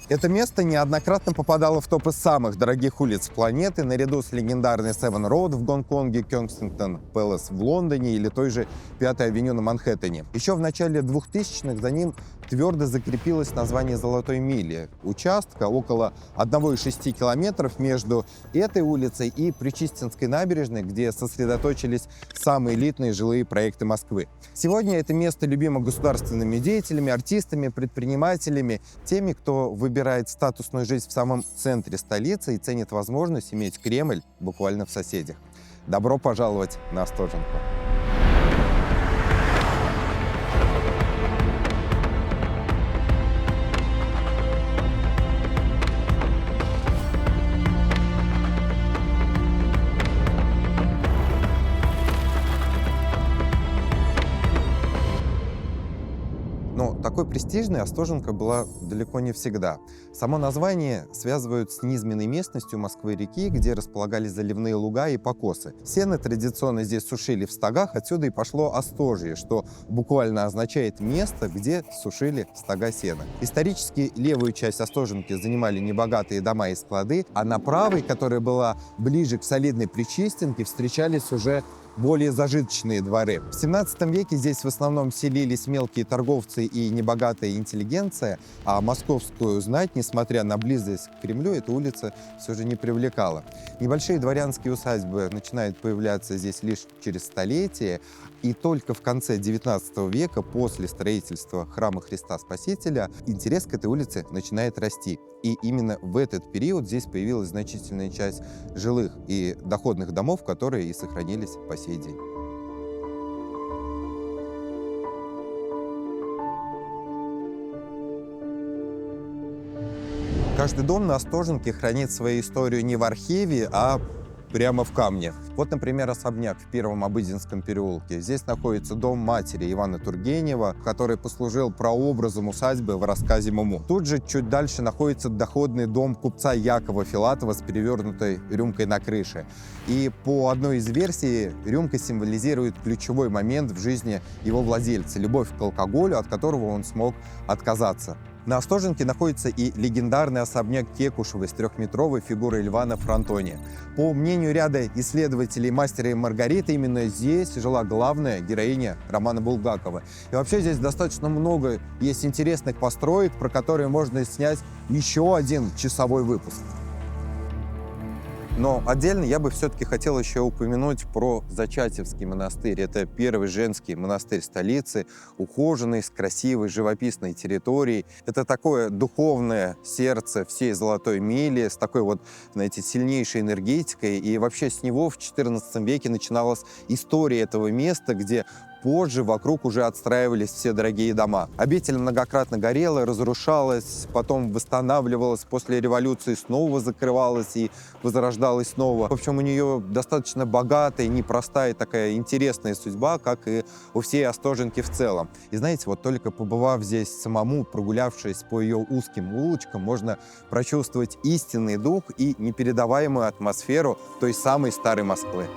Это место неоднократно попадало в топы самых дорогих улиц планеты, наряду с легендарной Севен Роуд в Гонконге, Кёнсингтон Пэлас в Лондоне или той же Пятой авеню на Манхэттене. Еще в начале 2000-х за ним твердо закрепилось название «Золотой мили» — участка около 1,6 километров между этой улицей и Причистинской набережной, где сосредоточились самые элитные жилые проекты Москвы. Сегодня это место любимо государственными деятелями, артистами, предпринимателями, теми, кто выбирает статусную жизнь в самом центре столицы и ценит возможность иметь Кремль буквально в соседях. Добро пожаловать на Остоженку! Но такой престижной Остоженка была далеко не всегда. Само название связывают с низменной местностью Москвы-реки, где располагались заливные луга и покосы. Сено традиционно здесь сушили в стогах, отсюда и пошло Остожье, что буквально означает место, где сушили стога сена. Исторически левую часть Остоженки занимали небогатые дома и склады, а на правой, которая была ближе к солидной Причистенке, встречались уже более зажиточные дворы. В 17 веке здесь в основном селились мелкие торговцы и небогатая интеллигенция, а московскую знать, несмотря на близость к Кремлю, эта улица все же не привлекала. Небольшие дворянские усадьбы начинают появляться здесь лишь через столетия, и только в конце 19 века, после строительства храма Христа Спасителя, интерес к этой улице начинает расти. И именно в этот период здесь появилась значительная часть жилых и доходных домов, которые и сохранились по сей день. Каждый дом на Остоженке хранит свою историю не в архиве, а прямо в камне. Вот, например, особняк в Первом Обыденском переулке. Здесь находится дом матери Ивана Тургенева, который послужил прообразом усадьбы в рассказе «Муму». Тут же чуть дальше находится доходный дом купца Якова Филатова с перевернутой рюмкой на крыше. И по одной из версий рюмка символизирует ключевой момент в жизни его владельца — любовь к алкоголю, от которого он смог отказаться. На Остоженке находится и легендарный особняк Кекушевой с трехметровой фигурой льва на фронтоне. По мнению ряда исследователей «Мастера и Маргариты», именно здесь жила главная героиня романа Булгакова. И вообще здесь достаточно много есть интересных построек, про которые можно снять еще один часовой выпуск. Но отдельно я бы все-таки хотел еще упомянуть про Зачатевский монастырь. Это первый женский монастырь столицы, ухоженный, с красивой живописной территорией. Это такое духовное сердце всей Золотой мили, с такой вот, знаете, сильнейшей энергетикой. И вообще с него в XIV веке начиналась история этого места, где позже вокруг уже отстраивались все дорогие дома. Обитель многократно горела, разрушалась, потом восстанавливалась, после революции снова закрывалась и возрождалась снова. В общем, у нее достаточно богатая, непростая, такая интересная судьба, как и у всей Остоженки в целом. И знаете, вот только побывав здесь самому, прогулявшись по ее узким улочкам, можно прочувствовать истинный дух и непередаваемую атмосферу той самой старой Москвы.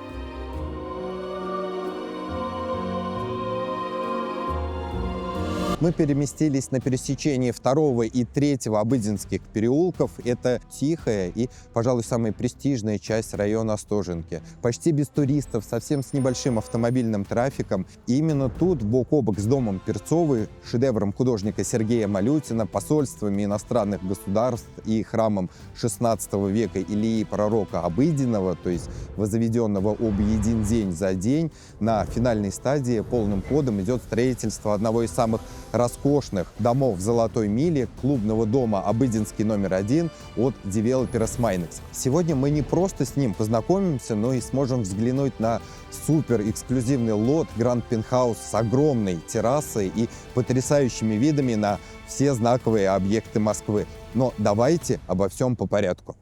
Мы переместились на пересечении 2 и 3 Обыденских переулков. Это тихая и, пожалуй, самая престижная часть района Остоженки. Почти без туристов, совсем с небольшим автомобильным трафиком. И именно тут, бок о бок с домом Перцовой, шедевром художника Сергея Малютина, посольствами иностранных государств и храмом XVI века Илии Пророка Обыденного, то есть возведенного об един день за день, на финальной стадии полным ходом идет строительство одного из самых роскошных домов в Золотой миле, клубного дома Обыденский номер 1 от девелопера Sminex. Сегодня мы не просто с ним познакомимся, но и сможем взглянуть на супер эксклюзивный лот Grand Penthouse с огромной террасой и потрясающими видами на все знаковые объекты Москвы. Но давайте обо всем по порядку.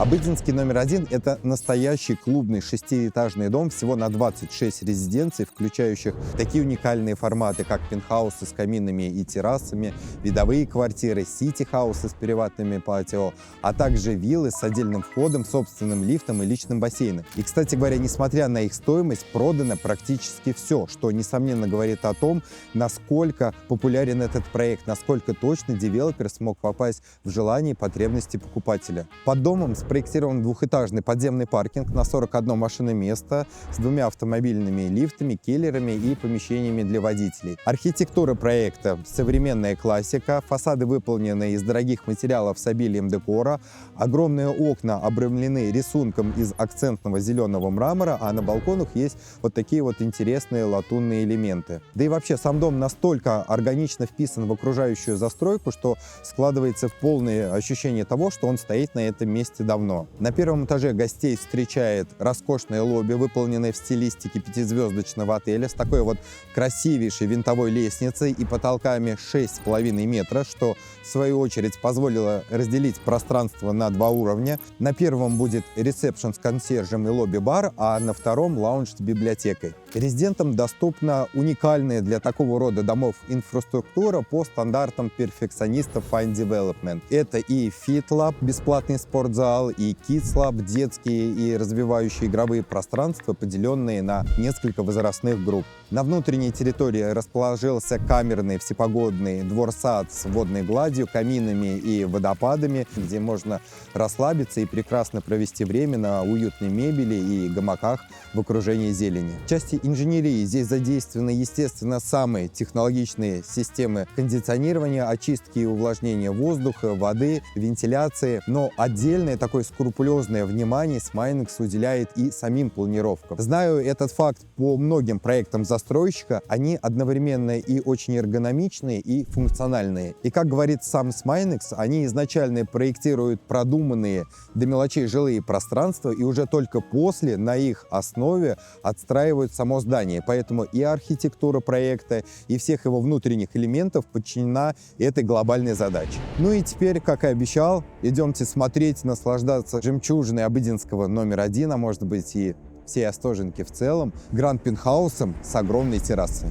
Обыденский номер 1 – это настоящий клубный шестиэтажный дом всего на 26 резиденций, включающих такие уникальные форматы, как пентхаусы с каминами и террасами, видовые квартиры, сити-хаусы с приватными патио, а также виллы с отдельным входом, собственным лифтом и личным бассейном. И, кстати говоря, несмотря на их стоимость, продано практически все, что, несомненно, говорит о том, насколько популярен этот проект, насколько точно девелопер смог попасть в желания и потребности покупателя. Под домом спроектирован двухэтажный подземный паркинг на 41 машиноместо с 2 автомобильными лифтами, киллерами и помещениями для водителей. Архитектура проекта — современная классика, фасады выполнены из дорогих материалов с обилием декора, огромные окна обрамлены рисунком из акцентного зеленого мрамора, а на балконах есть вот такие вот интересные латунные элементы. Да и вообще сам дом настолько органично вписан в окружающую застройку, что складывается в полное ощущение того, что он стоит на этом месте давно. На первом этаже гостей встречает роскошное лобби, выполненное в стилистике пятизвездочного отеля, с такой вот красивейшей винтовой лестницей и потолками 6,5 метра, что в свою очередь позволило разделить пространство на 2 уровня. На первом будет ресепшн с консьержем и лобби-бар, а на втором лаунж с библиотекой. Резидентам доступна уникальная для такого рода домов инфраструктура по стандартам перфекционистов Fine Development. Это и Fit Lab, бесплатный спортзал, и Kids Lab, детские и развивающие игровые пространства, поделенные на несколько возрастных групп. На внутренней территории расположился камерный всепогодный двор-сад с водной гладью, каминами и водопадами, где можно расслабиться и прекрасно провести время на уютной мебели и гамаках в окружении зелени. В части инженерии здесь задействованы, естественно, самые технологичные системы кондиционирования, очистки и увлажнения воздуха, воды, вентиляции, но отдельное такое скрупулезное внимание Sminex уделяет и самим планировкам. Знаю этот факт по многим проектам застройщика, они одновременно и очень эргономичные, и функциональные. И, как говорит сам Sminex, они изначально проектируют продуманные до мелочей жилые пространства, и уже только после на их основе отстраивают само здание. Поэтому и архитектура проекта, и всех его внутренних элементов подчинена этой глобальной задаче. Ну и теперь, как и обещал, идемте смотреть, наслаждаться жемчужиной обыденского номер 1, а может быть и всей Остоженки в целом, гранд-пентхаусом с огромной террасой.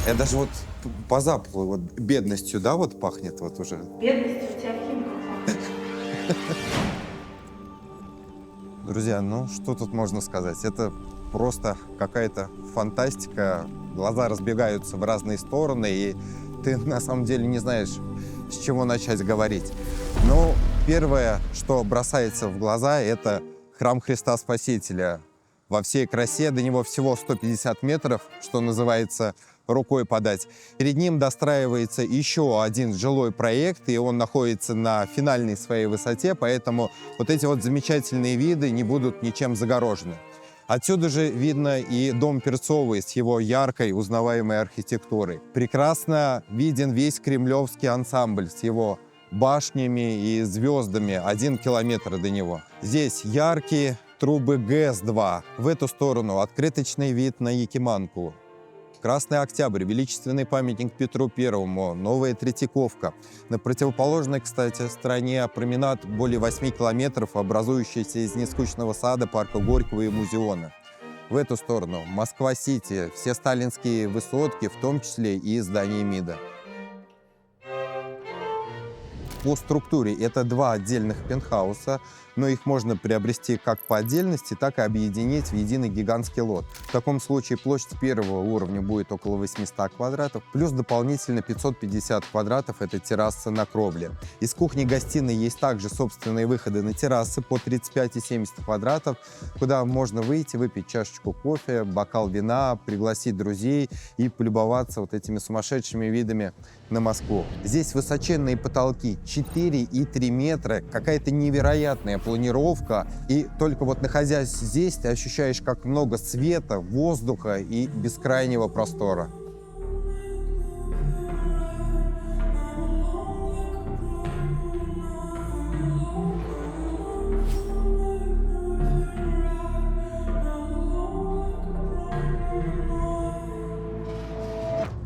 Я даже вот по запаху вот бедностью, да, вот пахнет вот уже. Бедностью у тебя химка. Друзья, ну что тут можно сказать? Это просто какая-то фантастика. Глаза разбегаются в разные стороны, и ты на самом деле не знаешь, с чего начать говорить. Но первое, что бросается в глаза, это храм Христа Спасителя. Во всей красе, до него всего 150 метров, что называется, рукой подать. Перед ним достраивается еще один жилой проект, и он находится на финальной своей высоте, поэтому вот эти вот замечательные виды не будут ничем загорожены. Отсюда же видно и дом Перцовой с его яркой, узнаваемой архитектурой. Прекрасно виден весь кремлевский ансамбль с его башнями и звездами 1 километр до него. Здесь яркие трубы ГЭС-2. В эту сторону открыточный вид на Якиманку. Красный Октябрь, величественный памятник Петру Первому, Новая Третьяковка. На противоположной, кстати, стороне променад более 8 километров, образующийся из нескучного сада, парка Горького и Музеона. В эту сторону Москва-Сити, все сталинские высотки, в том числе и здание МИДа. По структуре это 2 отдельных пентхауса, но их можно приобрести как по отдельности, так и объединить в единый гигантский лот. В таком случае площадь первого уровня будет около 800 квадратов, плюс дополнительно 550 квадратов – это терраса на кровле. Из кухни-гостиной есть также собственные выходы на террасы по 35 и 70 квадратов, куда можно выйти, выпить чашечку кофе, бокал вина, пригласить друзей и полюбоваться вот этими сумасшедшими видами на Москву. Здесь высоченные потолки 4 и 3 метра, какая-то невероятная планировка. И только вот находясь здесь, ты ощущаешь, как много света, воздуха и бескрайнего простора.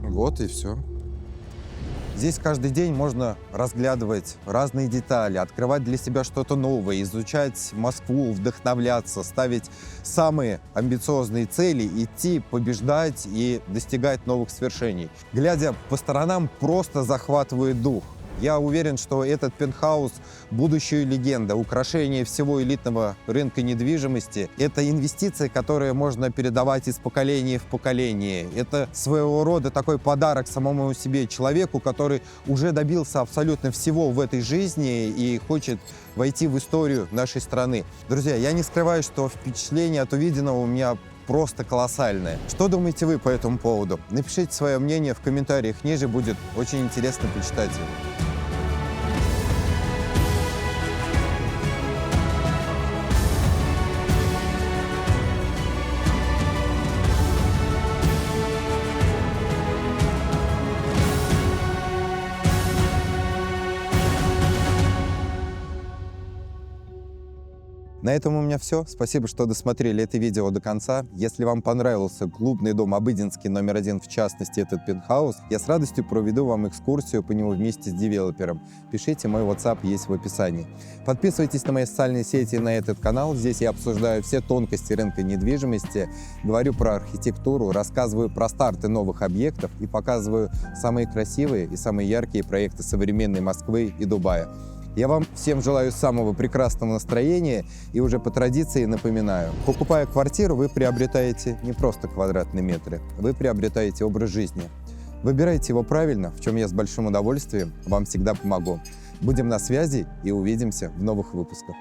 Вот и все. Здесь каждый день можно разглядывать разные детали, открывать для себя что-то новое, изучать Москву, вдохновляться, ставить самые амбициозные цели, идти, побеждать и достигать новых свершений. Глядя по сторонам, просто захватывает дух. Я уверен, что этот пентхаус – будущая легенда, украшение всего элитного рынка недвижимости. Это инвестиция, которую можно передавать из поколения в поколение. Это своего рода такой подарок самому себе человеку, который уже добился абсолютно всего в этой жизни и хочет войти в историю нашей страны. Друзья, я не скрываю, что впечатление от увиденного у меня просто колоссальное. Что думаете вы по этому поводу? Напишите свое мнение в комментариях ниже, будет очень интересно почитать его. На этом у меня все. Спасибо, что досмотрели это видео до конца. Если вам понравился клубный дом Обыденский номер 1, в частности этот пентхаус, я с радостью проведу вам экскурсию по нему вместе с девелопером. Пишите, мой WhatsApp есть в описании. Подписывайтесь на мои социальные сети и на этот канал. Здесь я обсуждаю все тонкости рынка недвижимости, говорю про архитектуру, рассказываю про старты новых объектов и показываю самые красивые и самые яркие проекты современной Москвы и Дубая. Я вам всем желаю самого прекрасного настроения и уже по традиции напоминаю, покупая квартиру, вы приобретаете не просто квадратные метры, вы приобретаете образ жизни. Выбирайте его правильно, в чем я с большим удовольствием вам всегда помогу. Будем на связи и увидимся в новых выпусках.